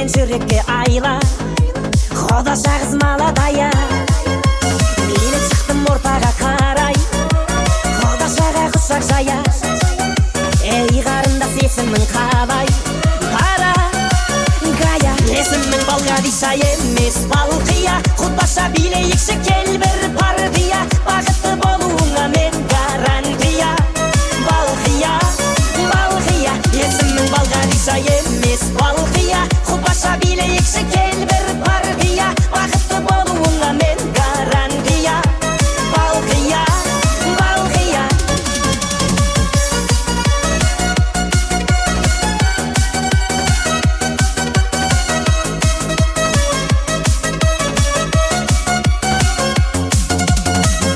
берген жүрекке айла, Қодаша қыз маладая. Мен шықтым ортаға қарай, Қодашаға құшақ жая. Ей қарындас, есімің қалай? Бара гая. Есімің Балқадиша емес Балқия. Қодаша билейікші кел бір партия. Бақытты болуыңа мен гарантия. Балқия, Балқия. Есімің Балқадиша емес Балқия. Қодаша билейікші кел бір партия. Бақытты болуыңа мен гарантия. Балқия, Балқия.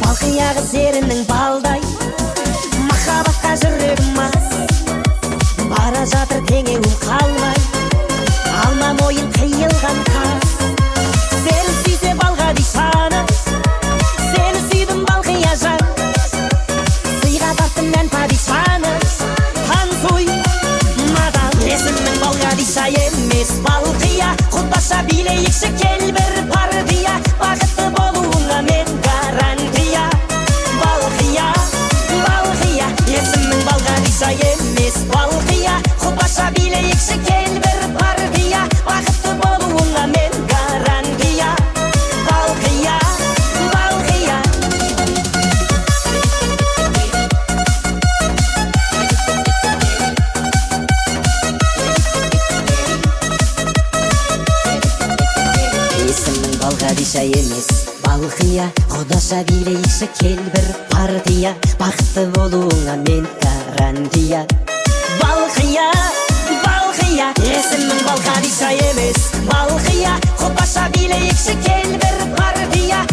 Балқия қыз ерінің балдай, махаббатқа жүрегім аз. Бара жатыр теңеуім қалмай, алма мойын қиылған қаз. Сені сүйсе Балқадишаны, сені сүйдім Балқия жан. Сыйға тарттым мен падишаны, танцуй мадам. Есімің Балқадиша емес Балқия. Қодаша билейікші кел бір партия. Бақытты болуыңа мен гарантия. Балқия, Балқия. Есімің Балқадиша емес Балқия. Қодаша билейікші кел бір партия. Бақытты болуыңа мен гарантия. Балқия, Балқия. Есімің Балқадиша емес Балқия. Қодаша билейікші кел бір партия. Бақытты болуыңа мен гарантия. Балқия, Балқия. Есімің Балқадиша емес Балқия. Қодаша билейікші кел бір партия.